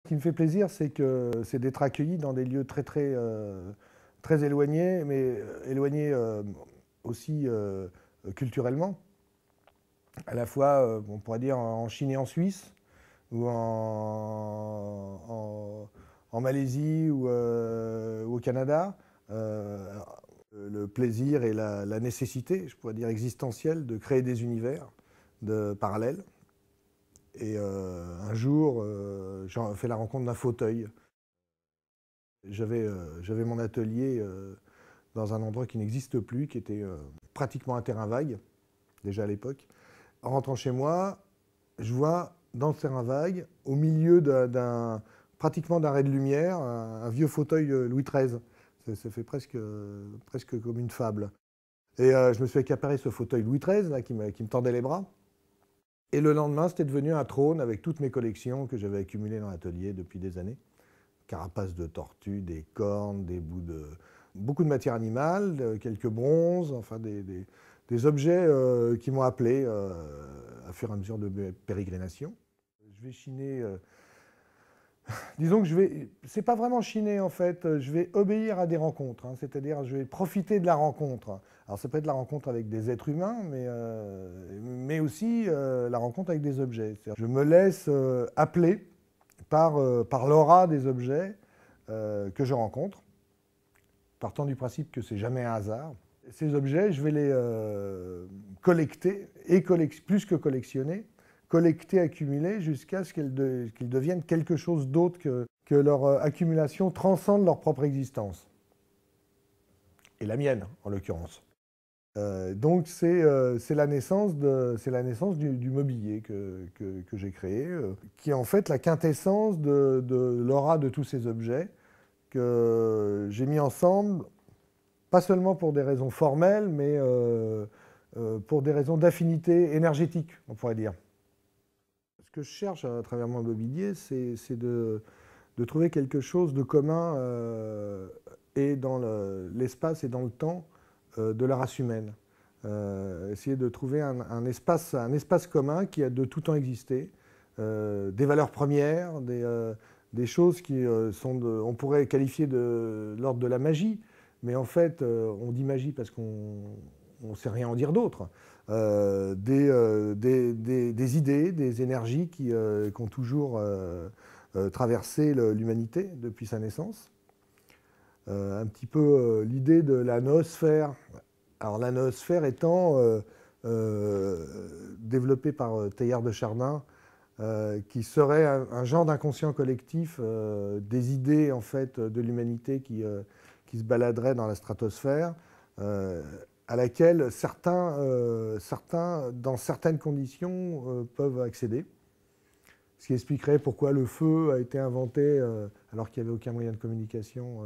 Ce qui me fait plaisir, c'est d'être accueilli dans des lieux très éloignés, mais éloignés aussi culturellement. À la fois, on pourrait dire en Chine et en Suisse, ou en Malaisie ou au Canada. Le plaisir et la nécessité, je pourrais dire existentielle, de créer des univers parallèles. Et un jour, j'ai fait la rencontre d'un fauteuil. J'avais mon atelier dans un endroit qui n'existe plus, qui était pratiquement un terrain vague, déjà à l'époque. En rentrant chez moi, je vois dans ce terrain vague, au milieu pratiquement d'un ray de lumière, un vieux fauteuil Louis XIII. Ça fait presque comme une fable. Et je me suis accaparé ce fauteuil Louis XIII là, qui me tendait les bras. Et le lendemain, c'était devenu un trône avec toutes mes collections que j'avais accumulées dans l'atelier depuis des années. Carapaces de tortues, des cornes, beaucoup de matière animale, quelques bronzes, enfin des objets qui m'ont appelé à fur et à mesure de mes pérégrinations. Je vais chiner. Disons que c'est pas vraiment chiner en fait, je vais obéir à des rencontres, hein, c'est-à-dire je vais profiter de la rencontre. Alors ça peut être la rencontre avec des êtres humains, mais aussi la rencontre avec des objets. Je me laisse appeler par l'aura des objets que je rencontre, partant du principe que c'est jamais un hasard. Ces objets, je vais les collecter, et plus que collectionner, collecter, accumuler, jusqu'à ce qu'ils deviennent quelque chose d'autre que leur accumulation transcende leur propre existence. Et la mienne, en l'occurrence. Donc c'est la naissance du mobilier que j'ai créé, qui est en fait la quintessence de l'aura de tous ces objets que j'ai mis ensemble, pas seulement pour des raisons formelles, mais pour des raisons d'affinité énergétique, on pourrait dire. Ce que je cherche à travers mon mobilier, c'est de trouver quelque chose de commun et dans l'espace et dans le temps de la race humaine. Essayer de trouver un espace commun qui a de tout temps existé, des valeurs premières, des choses qui on pourrait qualifier de l'ordre de la magie, mais en fait, on dit magie parce qu'on ne sait rien en dire d'autre. Des idées, des énergies qui ont toujours traversé l'humanité depuis sa naissance. Un petit peu l'idée de la noosphère. Alors la noosphère étant développée par Teilhard de Chardin, qui serait un genre d'inconscient collectif des idées en fait, de l'humanité qui se baladeraient dans la stratosphère, à laquelle certains, dans certaines conditions, peuvent accéder. Ce qui expliquerait pourquoi le feu a été inventé alors qu'il n'y avait aucun moyen de communication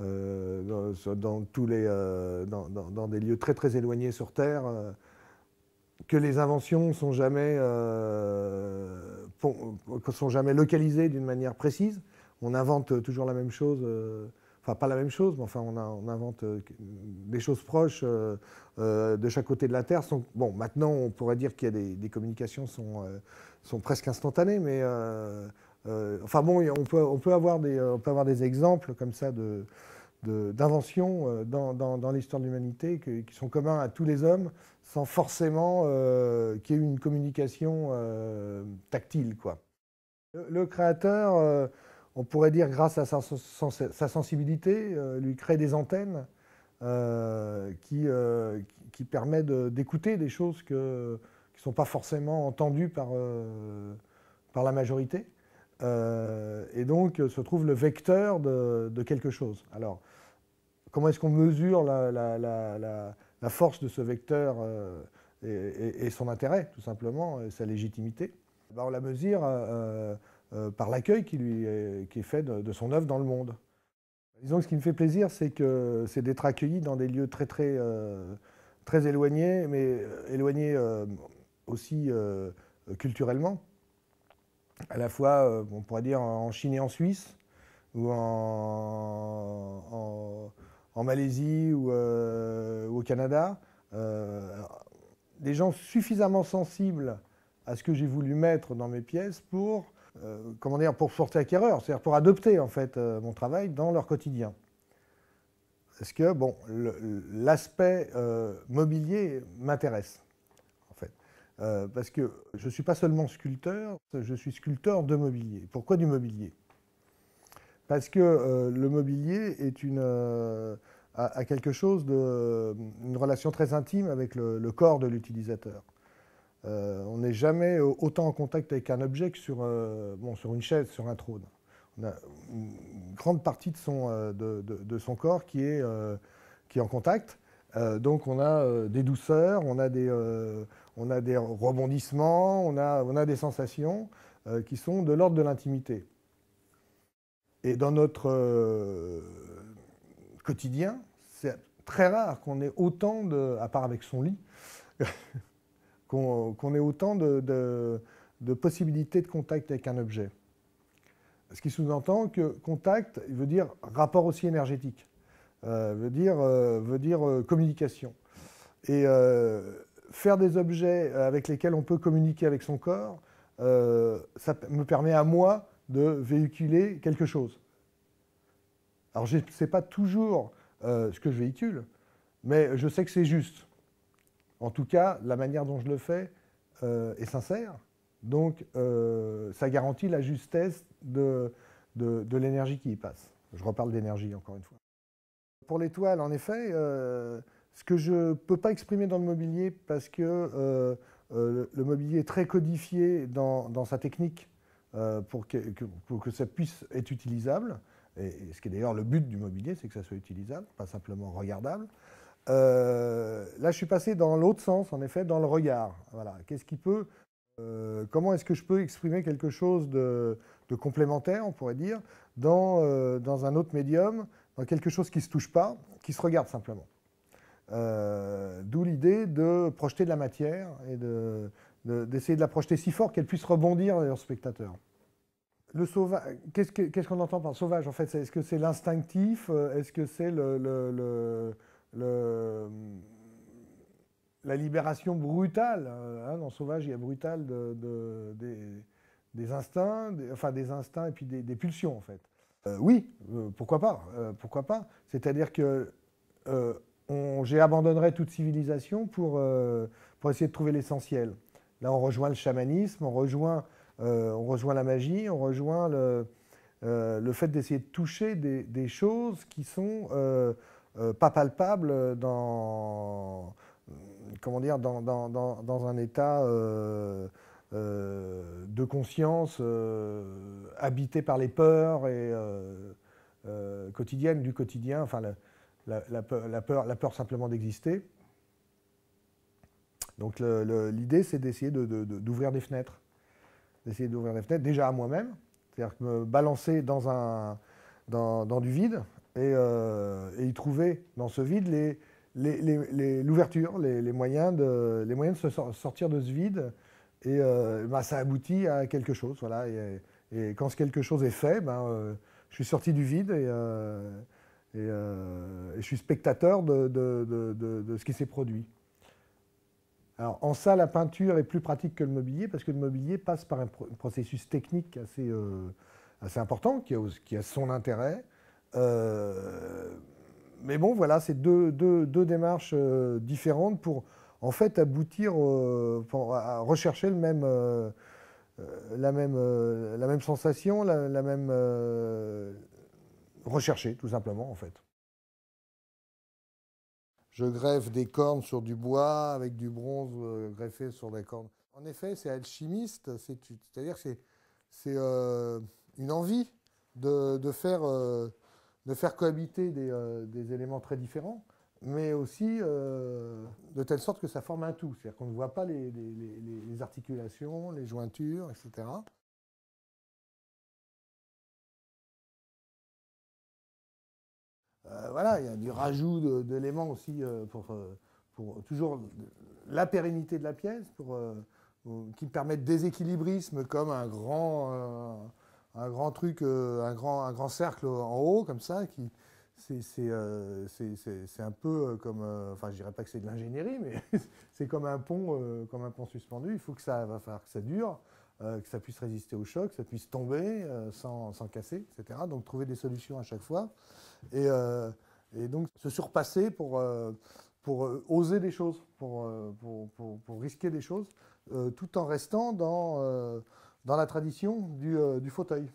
dans des lieux très éloignés sur Terre, que les inventions ne sont jamais localisées d'une manière précise. On invente toujours la même chose, enfin pas la même chose, mais enfin on invente des choses proches de chaque côté de la Terre. Bon, maintenant on pourrait dire qu'il y a des communications sont presque instantanées, mais enfin bon, on peut avoir des exemples comme ça d'inventions dans l'histoire de l'humanité qui sont communs à tous les hommes, sans forcément qu'il y ait une communication tactile, quoi. Le créateur, on pourrait dire grâce à sa sensibilité, lui crée des antennes qui permettent d'écouter des choses qui ne sont pas forcément entendues par la majorité. Et donc se trouve le vecteur de quelque chose. Alors, comment est-ce qu'on mesure la force de ce vecteur et son intérêt, tout simplement, et sa légitimité? Ben, on la mesure par l'accueil qui est fait de son œuvre dans le monde. Disons que ce qui me fait plaisir, c'est d'être accueilli dans des lieux très éloignés, mais éloignés aussi culturellement. À la fois, on pourrait dire en Chine et en Suisse, ou en Malaisie ou au Canada. Des gens suffisamment sensibles à ce que j'ai voulu mettre dans mes pièces pour comment dire, pour porter acquéreur, c'est-à-dire pour adopter en fait mon travail dans leur quotidien. Parce que bon, l'aspect mobilier m'intéresse, en fait. Parce que je ne suis pas seulement sculpteur, je suis sculpteur de mobilier. Pourquoi du mobilier? Parce que le mobilier est a quelque chose une relation très intime avec le corps de l'utilisateur. On n'est jamais autant en contact avec un objet que sur une chaise, sur un trône. On a une grande partie de son corps qui est en contact. Donc on a des douceurs, on a des rebondissements, on a des sensations qui sont de l'ordre de l'intimité. Et dans notre quotidien, c'est très rare qu'on ait autant à part avec son lit, qu'on ait autant de possibilités de contact avec un objet. Ce qui sous-entend que contact veut dire rapport aussi énergétique, veut dire communication. Et faire des objets avec lesquels on peut communiquer avec son corps, ça me permet à moi de véhiculer quelque chose. Alors je ne sais pas toujours ce que je véhicule, mais je sais que c'est juste. En tout cas, la manière dont je le fais est sincère. Donc, ça garantit la justesse de l'énergie qui y passe. Je reparle d'énergie, encore une fois. Pour les toiles, en effet, ce que je ne peux pas exprimer dans le mobilier, parce que le mobilier est très codifié dans sa technique pour que ça puisse être utilisable, et ce qui est d'ailleurs le but du mobilier, c'est que ça soit utilisable, pas simplement regardable. Là, je suis passé dans l'autre sens, en effet, dans le regard. Voilà. Qu'est-ce qui peut... comment est-ce que je peux exprimer quelque chose de complémentaire, on pourrait dire, dans un autre médium, dans quelque chose qui ne se touche pas, qui se regarde simplement. D'où l'idée de projeter de la matière et d'essayer de la projeter si fort qu'elle puisse rebondir vers le spectateur. Le sauvage, qu'est-ce qu'on entend par sauvage en fait? Est-ce que c'est l'instinctif? Est-ce que c'est la libération brutale, dans Sauvage, il y a brutal des instincts, des instincts et puis des pulsions, en fait. Oui, pourquoi pas, pourquoi pas. C'est-à-dire que j'abandonnerais toute civilisation pour essayer de trouver l'essentiel. Là, on rejoint le chamanisme, on rejoint la magie, on rejoint le fait d'essayer de toucher des choses qui sont pas palpables dans un état de conscience habité par les peurs et quotidiennes du quotidien, enfin la peur simplement d'exister. Donc l'idée, c'est d'essayer d'ouvrir des fenêtres. D'essayer d'ouvrir des fenêtres, déjà à moi-même, c'est-à-dire me balancer dans du vide et y trouver dans ce vide l'ouverture, les moyens de se sortir de ce vide. Et ça aboutit à quelque chose. Voilà, et quand ce quelque chose est fait, je suis sorti du vide et je suis spectateur de ce qui s'est produit. Alors, en ça, la peinture est plus pratique que le mobilier, parce que le mobilier passe par un processus technique assez important, qui a son intérêt. Mais bon, voilà, c'est deux démarches différentes pour, en fait, aboutir à rechercher la même sensation, la même... rechercher, tout simplement, en fait. Je greffe des cornes sur du bois avec du bronze greffé sur des cornes. En effet, c'est alchimiste, c'est-à-dire que c'est une envie de faire cohabiter des éléments très différents, mais aussi de telle sorte que ça forme un tout. C'est-à-dire qu'on ne voit pas les articulations, les jointures, etc. Voilà, il y a du rajout d'éléments aussi pour toujours la pérennité de la pièce, qui permettent déséquilibrisme comme un grand truc, un grand cercle en haut, comme ça, C'est un peu comme, enfin je dirais pas que c'est de l'ingénierie, mais c'est comme un pont suspendu. Il faut que va falloir que ça dure, que ça puisse résister au choc, que ça puisse tomber sans casser, etc. Donc trouver des solutions à chaque fois. Et donc se surpasser pour oser des choses, pour risquer des choses, tout en restant dans la tradition du fauteuil.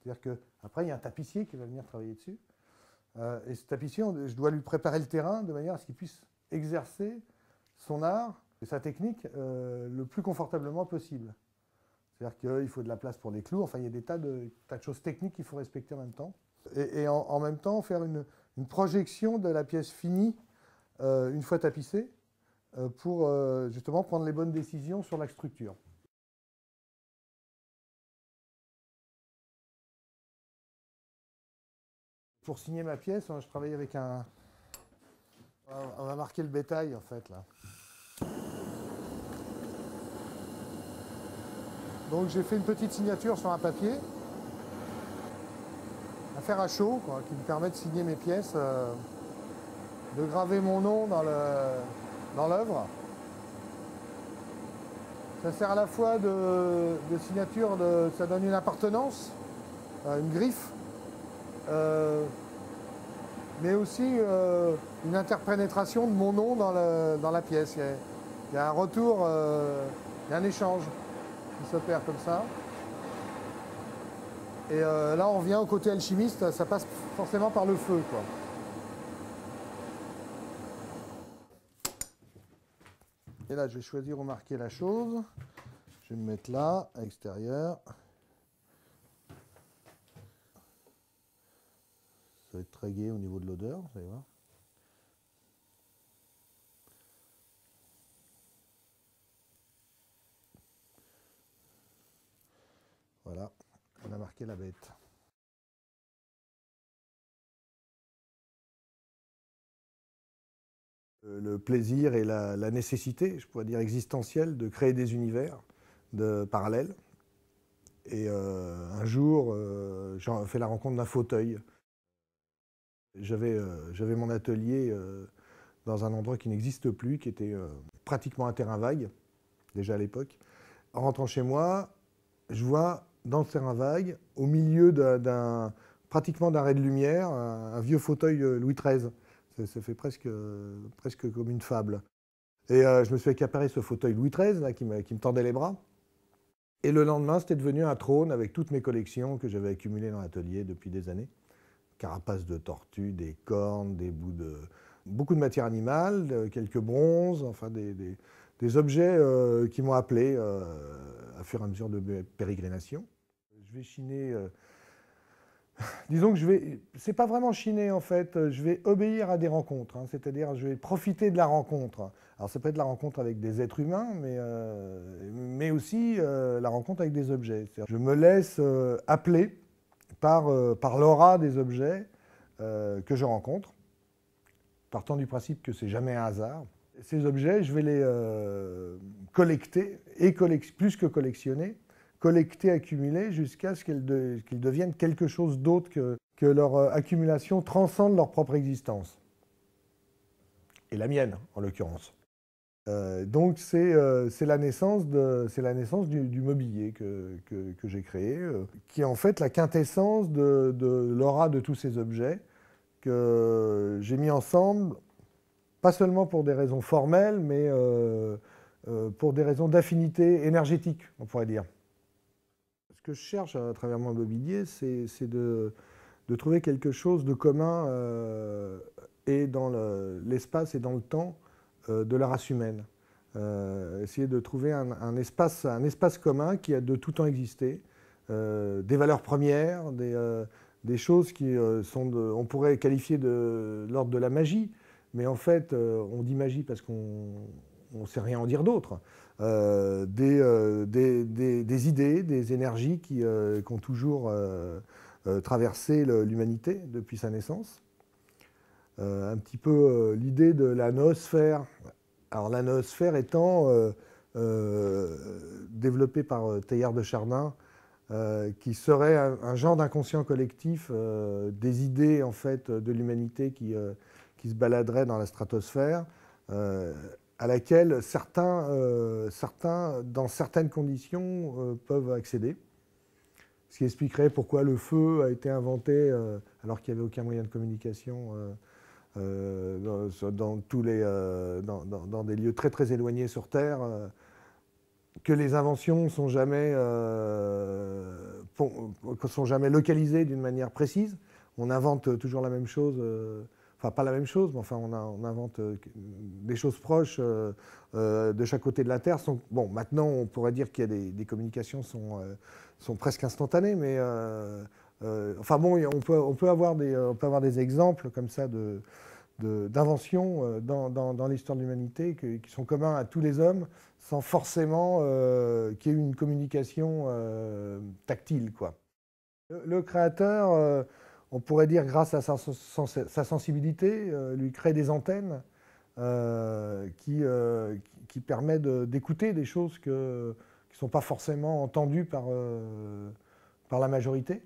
C'est-à-dire qu'après, il y a un tapissier qui va venir travailler dessus. Et ce tapissier, je dois lui préparer le terrain de manière à ce qu'il puisse exercer son art et sa technique le plus confortablement possible. C'est-à-dire qu'il faut de la place pour les clous. Enfin, il y a des tas de choses techniques qu'il faut respecter en même temps. Et en même temps, faire une projection de la pièce finie une fois tapissée pour justement prendre les bonnes décisions sur la structure. Pour signer ma pièce, je travaille avec un... On va marquer le bétail, en fait, là. Donc j'ai fait une petite signature sur un papier, à faire à chaud, quoi, qui me permet de signer mes pièces, de graver mon nom dans l'œuvre. Ça sert à la fois de signature, ça donne une appartenance, une griffe, mais aussi une interpénétration de mon nom dans la pièce. Il y a un retour, il y a un échange qui s'opère comme ça. Et là, on vient au côté alchimiste, ça passe forcément par le feu, quoi. Et là, je vais choisir où marquer la chose. Je vais me mettre là, à l'extérieur. Ça va être très gai au niveau de l'odeur, vous allez voir. Voilà, on a marqué la bête. Le plaisir et la nécessité, je pourrais dire existentielle, de créer des univers parallèles. Et un jour, j'ai fait la rencontre d'un fauteuil. J'avais mon atelier dans un endroit qui n'existe plus, qui était pratiquement un terrain vague, déjà à l'époque. En rentrant chez moi, je vois dans le terrain vague, au milieu pratiquement d'un ray de lumière, un vieux fauteuil Louis XIII. Ça fait presque comme une fable. Et je me suis accaparé ce fauteuil Louis XIII là, qui me tendait les bras. Et le lendemain, c'était devenu un trône avec toutes mes collections que j'avais accumulées dans l'atelier depuis des années. Carapaces de tortues, des cornes, beaucoup de matière animale, quelques bronzes, enfin des objets qui m'ont appelé à fur et à mesure de mes pérégrinations. Je vais chiner... disons que c'est pas vraiment chiner en fait, je vais obéir à des rencontres, hein, c'est-à-dire je vais profiter de la rencontre. Alors ça peut être la rencontre avec des êtres humains, mais aussi la rencontre avec des objets. Je me laisse appeler par l'aura des objets que je rencontre, partant du principe que c'est jamais un hasard. Ces objets, je vais les collecter, et plus que collectionner, collecter, accumuler, jusqu'à ce qu'ils deviennent quelque chose d'autre que leur accumulation transcende leur propre existence. Et la mienne, en l'occurrence. Donc c'est la naissance du mobilier que j'ai créé, qui est en fait la quintessence de l'aura de tous ces objets que j'ai mis ensemble, pas seulement pour des raisons formelles, mais pour des raisons d'affinité énergétique, on pourrait dire. Ce que je cherche à travers mon mobilier, c'est de trouver quelque chose de commun et dans l'espace et dans le temps de la race humaine. Essayer de trouver un espace commun qui a de tout temps existé, des valeurs premières, des choses qui on pourrait qualifier de l'ordre de la magie, mais en fait, on dit magie parce qu'on ne sait rien en dire d'autre. Des idées, des énergies qui ont toujours traversé l'humanité depuis sa naissance. Un petit peu l'idée de la noosphère. Alors la noosphère étant développée par Teilhard de Chardin qui serait un genre d'inconscient collectif des idées en fait, de l'humanité qui se baladeraient dans la stratosphère, à laquelle certains, dans certaines conditions, peuvent accéder. Ce qui expliquerait pourquoi le feu a été inventé alors qu'il n'y avait aucun moyen de communication dans des lieux très très éloignés sur Terre, que les inventions sont jamais localisées d'une manière précise. On invente toujours la même chose, enfin pas la même chose, mais enfin on invente des choses proches de chaque côté de la Terre. Bon, maintenant on pourrait dire qu'il y a des communications sont presque instantanées, mais enfin bon, on peut avoir des exemples comme ça d'inventions dans l'histoire de l'humanité qui sont communs à tous les hommes sans forcément qu'il y ait une communication tactile, quoi. Le créateur, on pourrait dire grâce à sa sensibilité, lui crée des antennes qui permettent d'écouter des choses qui ne sont pas forcément entendues par la majorité.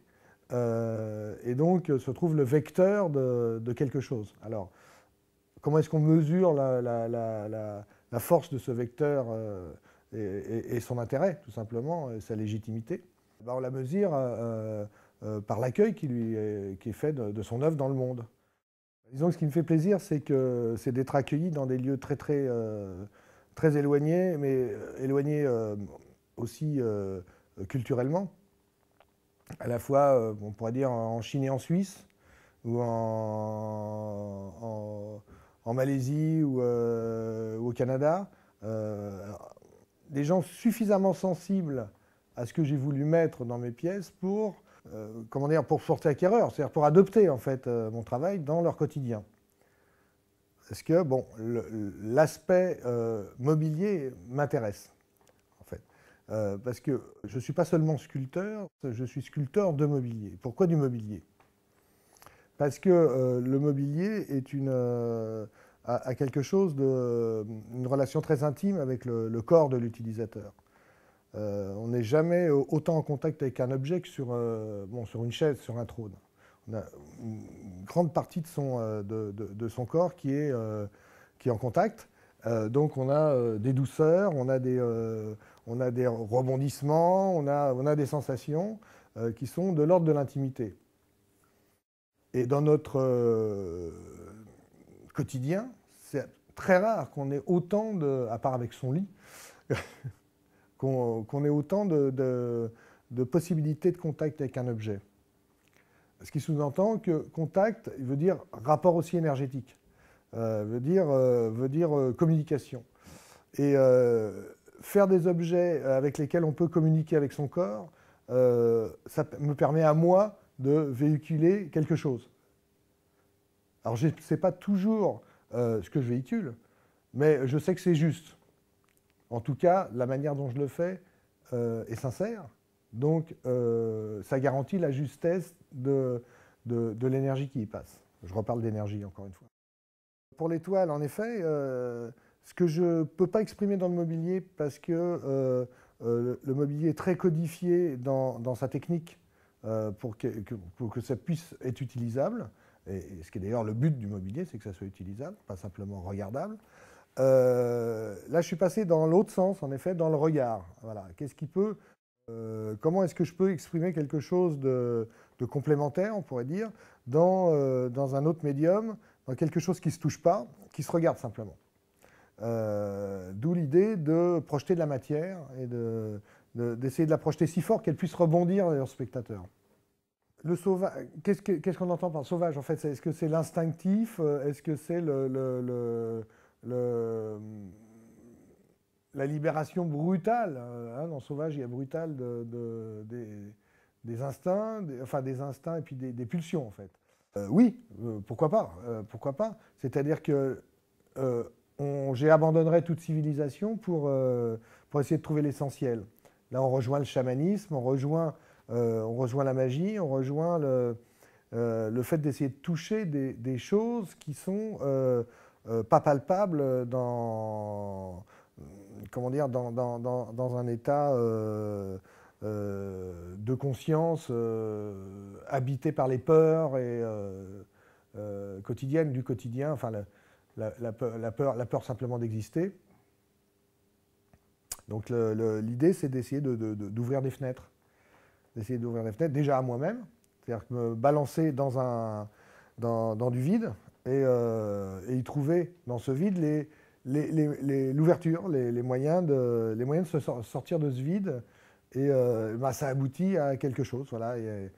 Et donc se trouve le vecteur de quelque chose. Alors, comment est-ce qu'on mesure la force de ce vecteur et son intérêt, tout simplement, et sa légitimité? Ben, on la mesure par l'accueil qui est fait de son œuvre dans le monde. Disons que ce qui me fait plaisir, c'est d'être accueilli dans des lieux très, très, très éloignés, mais éloignés aussi culturellement. À la fois, on pourrait dire en Chine et en Suisse, ou en Malaisie ou au Canada. Des gens suffisamment sensibles à ce que j'ai voulu mettre dans mes pièces pour, comment dire, pour porter acquéreur, c'est-à-dire pour adopter en fait mon travail dans leur quotidien. Parce que bon, l'aspect mobilier m'intéresse. Parce que je ne suis pas seulement sculpteur, je suis sculpteur de mobilier. Pourquoi du mobilier? Parce que le mobilier est a quelque chose une relation très intime avec le corps de l'utilisateur. On n'est jamais autant en contact avec un objet que sur une chaise, sur un trône. On a une grande partie de son corps qui est en contact. Donc on a des douceurs, on a des rebondissements, on a des sensations qui sont de l'ordre de l'intimité. Et dans notre quotidien, c'est très rare qu'on ait autant à part avec son lit, qu'on ait autant de possibilités de contact avec un objet. Ce qui sous-entend que contact veut dire rapport aussi énergétique, veut dire communication. Et faire des objets avec lesquels on peut communiquer avec son corps, ça me permet à moi de véhiculer quelque chose. Alors je ne sais pas toujours ce que je véhicule, mais je sais que c'est juste. En tout cas, la manière dont je le fais est sincère, donc ça garantit la justesse de l'énergie qui y passe. Je reparle d'énergie encore une fois. Pour l'étoile, en effet, ce que je ne peux pas exprimer dans le mobilier parce que le mobilier est très codifié dans sa technique pour que ça puisse être utilisable, et ce qui est d'ailleurs le but du mobilier, c'est que ça soit utilisable, pas simplement regardable. Là, je suis passé dans l'autre sens, en effet, dans le regard. Voilà. Comment est-ce que je peux exprimer quelque chose de complémentaire, on pourrait dire, dans un autre médium, dans quelque chose qui ne se touche pas, qui se regarde simplement. D'où l'idée de projeter de la matière et d'essayer de la projeter si fort qu'elle puisse rebondir vers le spectateur. Le sauvage, qu'est-ce qu'on entend par sauvage en fait? Est-ce que c'est l'instinctif? Est-ce que c'est la libération brutale, hein, dans sauvage, il y a brutal des instincts, des instincts et puis des pulsions en fait. Oui, pourquoi pas, pourquoi pas. C'est-à-dire que j'abandonnerais toute civilisation pour essayer de trouver l'essentiel. Là, on rejoint le chamanisme, on rejoint la magie, on rejoint le fait d'essayer de toucher des choses qui sont pas palpables dans un état de conscience habité par les peurs et quotidiennes du quotidien, enfin la peur simplement d'exister. Donc l'idée, c'est d'essayer d'ouvrir des fenêtres. D'essayer d'ouvrir des fenêtres, déjà à moi-même, c'est-à-dire me balancer dans du vide et y trouver dans ce vide l'ouverture, les moyens de se sortir de ce vide. Et ça aboutit à quelque chose. Voilà. Et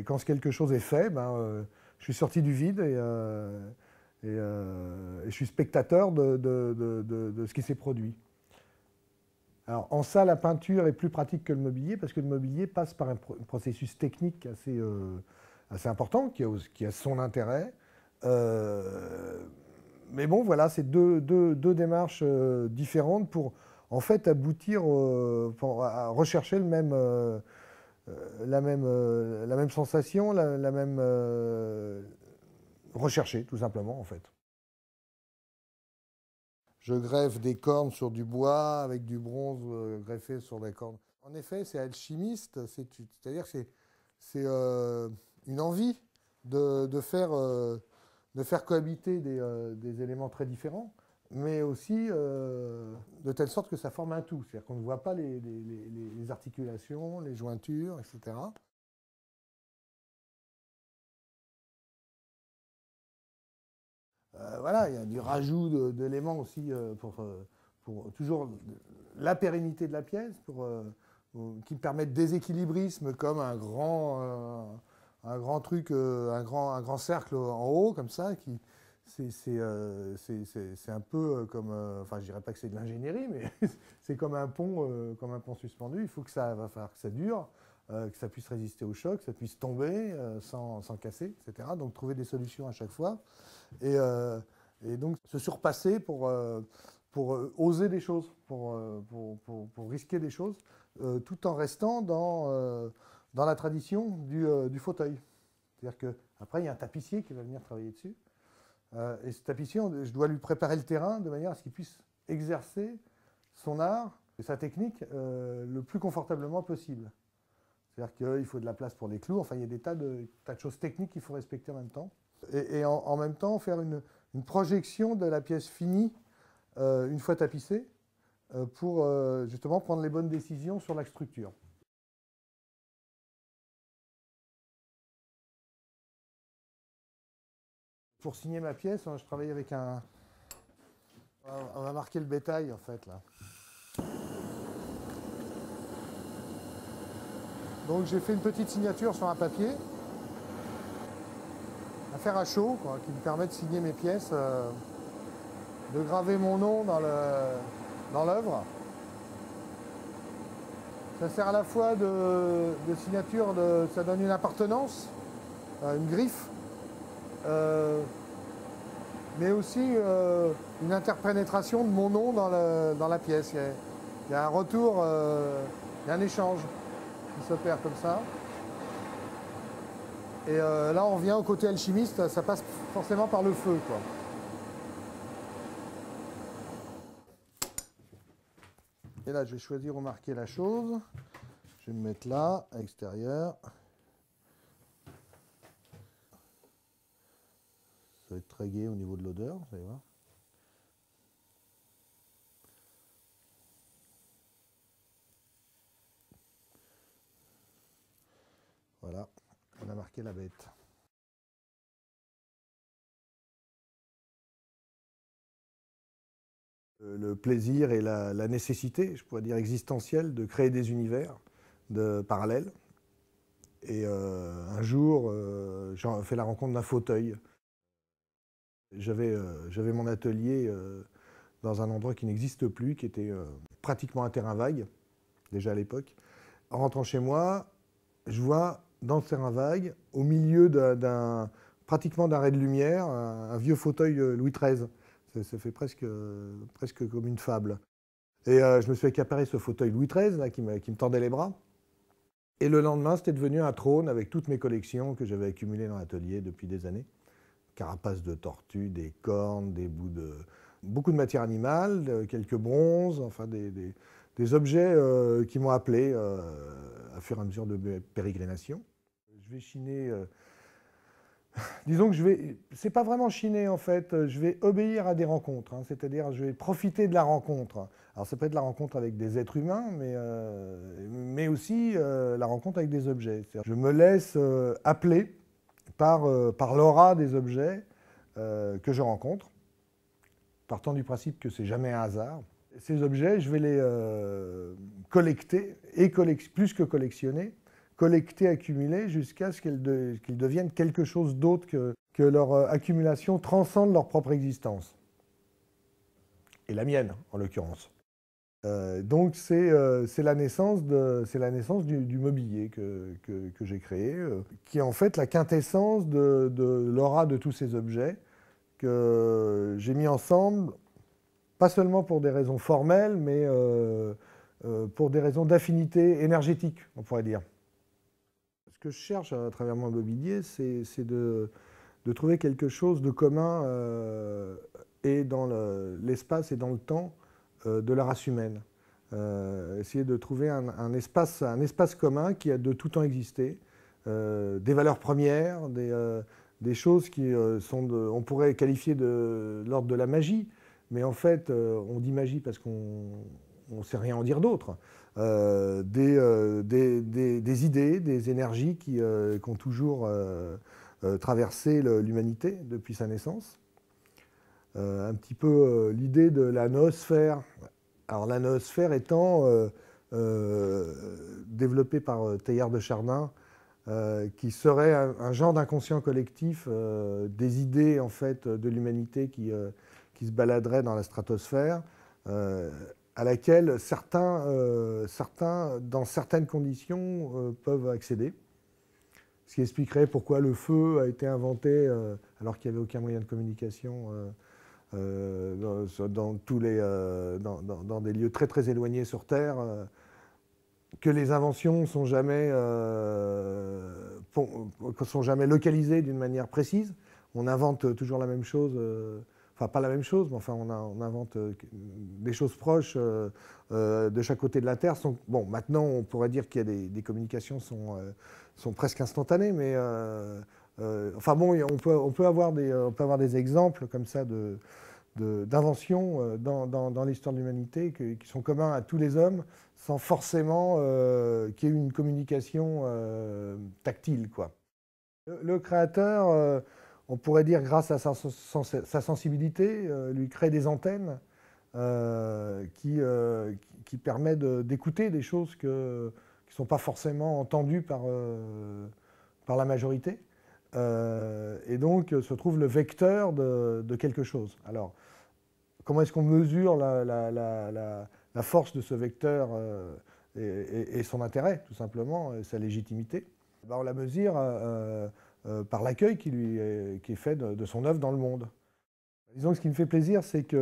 quand ce quelque chose est fait, je suis sorti du vide et je suis spectateur de ce qui s'est produit. Alors, en ça, la peinture est plus pratique que le mobilier, parce que le mobilier passe par un processus technique assez important, qui a son intérêt. Mais bon, voilà, c'est deux démarches différentes pour, en fait, aboutir à rechercher la même sensation, la même... rechercher, tout simplement, en fait. Je greffe des cornes sur du bois avec du bronze greffé sur des cornes. En effet, c'est alchimiste, c'est-à-dire que c'est une envie de faire cohabiter des éléments très différents, mais aussi de telle sorte que ça forme un tout. C'est-à-dire qu'on ne voit pas les articulations, les jointures, etc. Voilà, il y a du rajout d'éléments aussi pour toujours la pérennité de la pièce, qui permettent déséquilibrisme comme un grand truc, un grand cercle en haut, comme ça, c'est un peu comme, enfin je dirais pas que c'est de l'ingénierie, mais c'est comme un pont suspendu. Il faut que va falloir que ça dure, que ça puisse résister au choc, que ça puisse tomber sans casser, etc. Donc trouver des solutions à chaque fois. Et donc se surpasser pour oser des choses, pour risquer des choses, tout en restant dans la tradition du fauteuil. C'est-à-dire qu'après, il y a un tapissier qui va venir travailler dessus. Et ce tapissier, je dois lui préparer le terrain de manière à ce qu'il puisse exercer son art et sa technique le plus confortablement possible. C'est-à-dire qu'il faut de la place pour les clous. Enfin, il y a des tas de choses techniques qu'il faut respecter en même temps. Et en même temps, faire une projection de la pièce finie, une fois tapissée, pour justement prendre les bonnes décisions sur la structure. Pour signer ma pièce, je travaille avec un... On va marquer le bétail, en fait, là. Donc j'ai fait une petite signature sur un papier, à faire à chaud, quoi, qui me permet de signer mes pièces, de graver mon nom dans l'œuvre. Ça sert à la fois de signature, ça donne une appartenance, une griffe, mais aussi une interpénétration de mon nom dans la pièce. Il y a un retour, il y a un échange qui s'opère comme ça. Et là, on revient au côté alchimiste, ça passe forcément par le feu, quoi. Et là, je vais choisir où marquer la chose. Je vais me mettre là, à l'extérieur. Ça va être très gai au niveau de l'odeur, vous allez voir. Voilà, on a marqué la bête. Le plaisir et la nécessité, je pourrais dire existentielle, de créer des univers parallèles. Et un jour, j'ai fait la rencontre d'un fauteuil. J'avais mon atelier dans un endroit qui n'existe plus, qui était pratiquement un terrain vague, déjà à l'époque. En rentrant chez moi, je vois dans ce terrain vague, au milieu pratiquement d'un ray de lumière, un vieux fauteuil Louis XIII. Ça fait presque comme une fable. Et je me suis accaparé ce fauteuil Louis XIII là, qui me tendait les bras. Et le lendemain, c'était devenu un trône avec toutes mes collections que j'avais accumulées dans l'atelier depuis des années. Carapaces de tortues, des cornes, beaucoup de matière animale, quelques bronzes, enfin des objets qui m'ont appelé à fur et à mesure de mes pérégrinations. Je vais chiner. Disons que je vais. C'est pas vraiment chiner en fait. Je vais obéir à des rencontres. Hein, c'est-à-dire, je vais profiter de la rencontre. Alors, ça peut être la rencontre avec des êtres humains, mais aussi la rencontre avec des objets. Je me laisse appeler par l'aura des objets que je rencontre, partant du principe que c'est jamais un hasard. Ces objets, je vais les collecter, et plus que collectionner, collecter, accumuler, jusqu'à ce qu'ils deviennent quelque chose d'autre que leur accumulation transcende leur propre existence. Et la mienne, en l'occurrence. Donc c'est la naissance du mobilier que j'ai créé, qui est en fait la quintessence de l'aura de tous ces objets que j'ai mis ensemble, pas seulement pour des raisons formelles, mais pour des raisons d'affinité énergétique, on pourrait dire. Ce que je cherche à travers mon mobilier, c'est de trouver quelque chose de commun et dans l'espace et dans le temps de la race humaine. Essayer de trouver un espace commun qui a de tout temps existé, des valeurs premières, des choses qui on pourrait qualifier de l'ordre de la magie, mais en fait, on dit magie parce qu'on ne sait rien en dire d'autre. Des idées, des énergies qui ont toujours traversé l'humanité depuis sa naissance. Un petit peu l'idée de la noosphère. Alors la noosphère étant développée par Teilhard de Chardin, qui serait un genre d'inconscient collectif des idées en fait de l'humanité qui se baladeraient dans la stratosphère, à laquelle certains, dans certaines conditions, peuvent accéder. Ce qui expliquerait pourquoi le feu a été inventé alors qu'il n'y avait aucun moyen de communication dans des lieux très très éloignés sur Terre, que les inventions ne sont jamais localisées d'une manière précise. On invente toujours la même chose. Enfin, pas la même chose, mais enfin, on invente des choses proches de chaque côté de la Terre. Bon, maintenant, on pourrait dire qu'il y a des communications sont presque instantanées, mais enfin bon, on peut avoir des exemples comme ça d'inventions dans l'histoire de l'humanité qui sont communs à tous les hommes, sans forcément qu'il y ait une communication tactile, quoi. Le créateur, on pourrait dire, grâce à sa sensibilité, lui crée des antennes qui permettent d'écouter des choses qui ne sont pas forcément entendues par la majorité. Et donc se trouve le vecteur de quelque chose. Alors, comment est-ce qu'on mesure la force de ce vecteur et son intérêt, tout simplement, et sa légitimité? On la mesure par l'accueil qui est fait de son œuvre dans le monde. Disons que ce qui me fait plaisir, c'est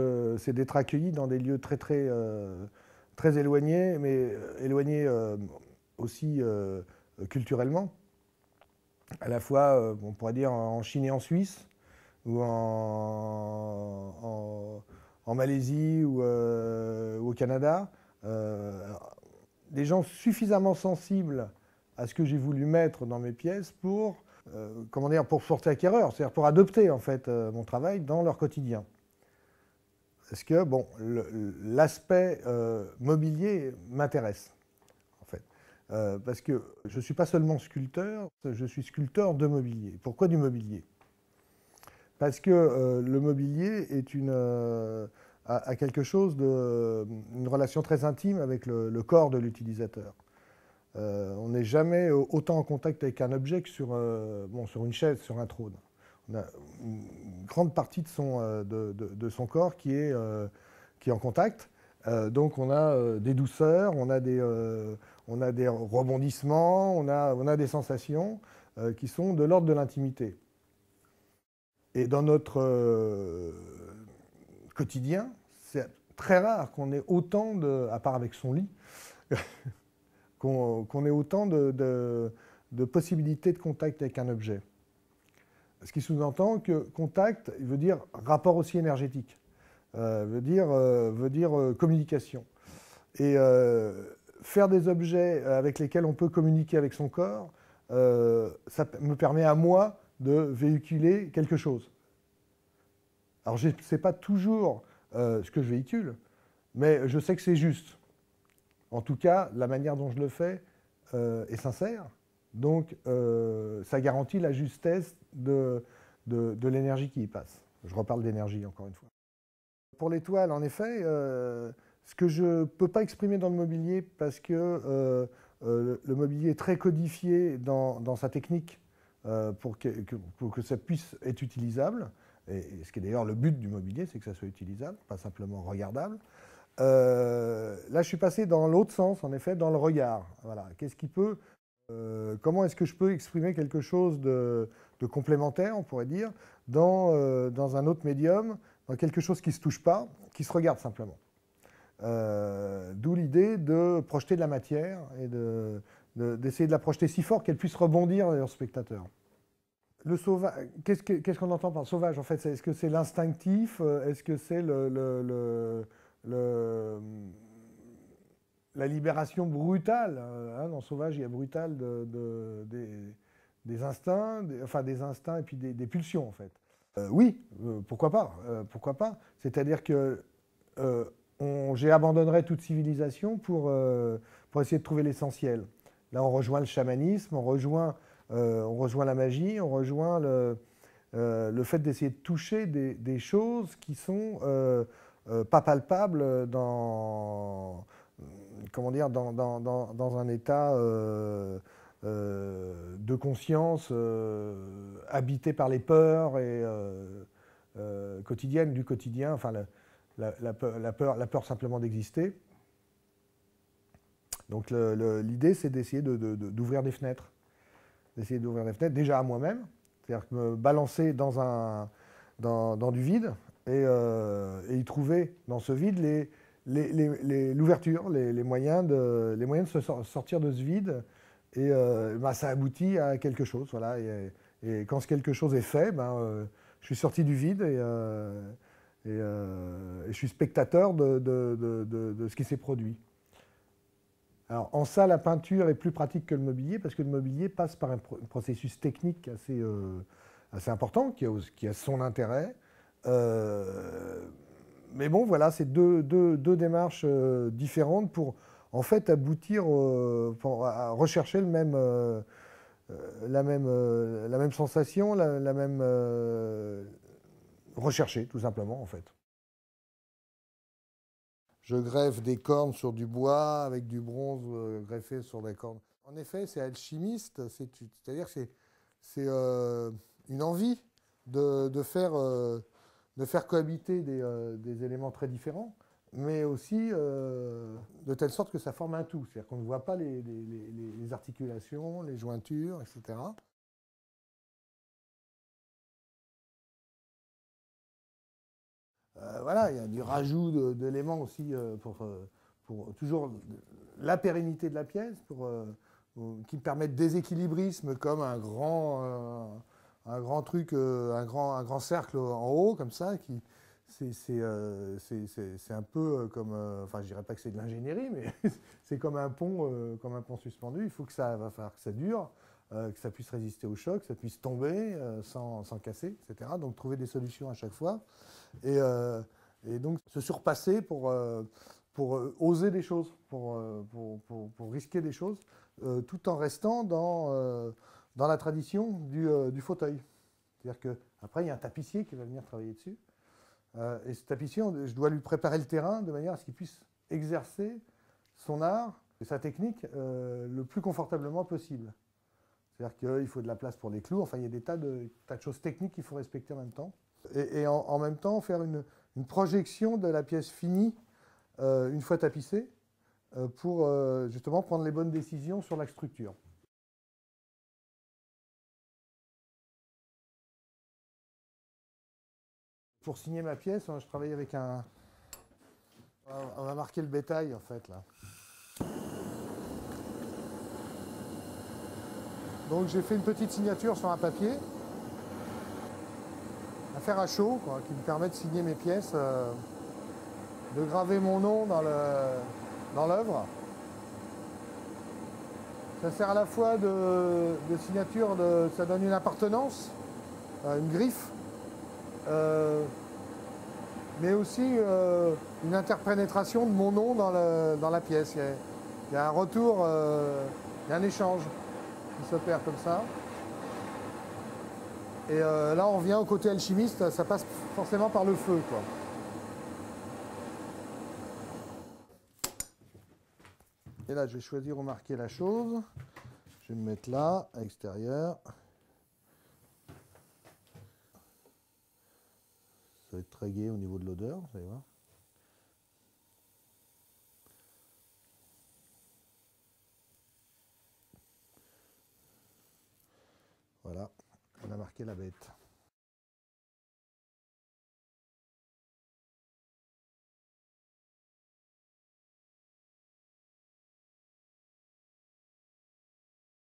d'être accueilli dans des lieux très, très, très éloignés, mais éloignés aussi culturellement. À la fois, on pourrait dire, en Chine et en Suisse, ou en Malaisie ou au Canada. Des gens suffisamment sensibles à ce que j'ai voulu mettre dans mes pièces pour porter acquéreur, c'est-à-dire pour adopter en fait mon travail dans leur quotidien. Parce que bon, l'aspect mobilier m'intéresse, en fait. Parce que je ne suis pas seulement sculpteur, je suis sculpteur de mobilier. Pourquoi du mobilier? Parce que le mobilier est a quelque chose une relation très intime avec le corps de l'utilisateur. On n'est jamais autant en contact avec un objet que sur une chaise, sur un trône. On a une grande partie de son corps qui est en contact. Donc on a des douceurs, on a des rebondissements, on a des sensations qui sont de l'ordre de l'intimité. Et dans notre quotidien, c'est très rare qu'on ait autant à part avec son lit, qu'on ait autant de possibilités de contact avec un objet. Ce qui sous-entend que contact veut dire rapport aussi énergétique, veut dire communication. Et faire des objets avec lesquels on peut communiquer avec son corps, ça me permet à moi de véhiculer quelque chose. Alors je ne sais pas toujours ce que je véhicule, mais je sais que c'est juste. En tout cas, la manière dont je le fais est sincère, donc ça garantit la justesse de l'énergie qui y passe. Je reparle d'énergie encore une fois. Pour l'étoile, en effet, ce que je ne peux pas exprimer dans le mobilier parce que le mobilier est très codifié dans sa technique pour que ça puisse être utilisable, et ce qui est d'ailleurs le but du mobilier, c'est que ça soit utilisable, pas simplement regardable. Là, je suis passé dans l'autre sens, en effet, dans le regard. Voilà. Qu'est-ce qui peut, comment est-ce que je peux exprimer quelque chose de complémentaire, on pourrait dire, dans un autre médium, dans quelque chose qui ne se touche pas, qui se regarde simplement. D'où l'idée de projeter de la matière et d'essayer de la projeter si fort qu'elle puisse rebondir vers le spectateur. Le sauvage, qu'est-ce qu'on entend par sauvage en fait? Est-ce que c'est l'instinctif? Est-ce que c'est la libération brutale? Dans sauvage, il y a brutal des instincts, des instincts et puis des pulsions en fait. Oui, pourquoi pas? Pourquoi pas? C'est-à-dire que j'abandonnerais toute civilisation pour essayer de trouver l'essentiel. Là, on rejoint le chamanisme, on rejoint la magie, on rejoint le fait d'essayer de toucher des choses qui sont pas palpables comment dire, dans un état de conscience habité par les peurs et quotidiennes du quotidien, enfin la peur simplement d'exister. Donc l'idée, c'est d'essayer d'ouvrir des fenêtres. D'essayer d'ouvrir des fenêtres, déjà à moi-même, c'est-à-dire me balancer dans du vide et y trouver dans ce vide l'ouverture, les moyens de sortir de ce vide. Et ça aboutit à quelque chose. Voilà, et quand ce quelque chose est fait, je suis sorti du vide et je suis spectateur de ce qui s'est produit. Alors, en ça, la peinture est plus pratique que le mobilier, parce que le mobilier passe par un processus technique assez important, qui a son intérêt. Mais bon, voilà, c'est deux démarches différentes pour, en fait, aboutir à rechercher la même sensation, la même... rechercher, tout simplement, en fait. Je greffe des cornes sur du bois avec du bronze greffé sur des cornes. En effet, c'est alchimiste, c'est-à-dire que c'est une envie de faire cohabiter des éléments très différents, mais aussi de telle sorte que ça forme un tout. C'est-à-dire qu'on ne voit pas les articulations, les jointures, etc. Voilà, il y a du rajout d'éléments aussi pour toujours la pérennité de la pièce, qui me permettent déséquilibrisme comme un grand truc, un grand cercle en haut, comme ça, c'est un peu comme, enfin je dirais pas que c'est de l'ingénierie, mais c'est comme un pont suspendu. Il faut que va falloir que ça dure, que ça puisse résister au choc, que ça puisse tomber sans casser, etc. Donc trouver des solutions à chaque fois. Et donc se surpasser pour oser des choses, pour risquer des choses, tout en restant dans la tradition du fauteuil. C'est-à-dire qu'après, il y a un tapissier qui va venir travailler dessus. Et ce tapissier, je dois lui préparer le terrain de manière à ce qu'il puisse exercer son art et sa technique le plus confortablement possible. C'est-à-dire qu'il faut de la place pour les clous. Enfin, il y a des tas de choses techniques qu'il faut respecter en même temps. Et en même temps, faire une projection de la pièce finie une fois tapissée pour justement prendre les bonnes décisions sur la structure. Pour signer ma pièce, je travaille avec un... On va marquer le bétail, en fait, là. Donc j'ai fait une petite signature sur un papier, à faire à chaud, quoi, qui me permet de signer mes pièces, de graver mon nom dans l'œuvre. Ça sert à la fois de signature, ça donne une appartenance, une griffe, mais aussi une interpénétration de mon nom dans la pièce. Il y a un retour, il y a un échange qui s'opère comme ça. Et là, on revient au côté alchimiste, ça passe forcément par le feu, quoi. Et là, je vais choisir où marquer la chose. Je vais me mettre là, à l'extérieur. Ça va être très gai au niveau de l'odeur, vous allez voir. Voilà, on a marqué la bête.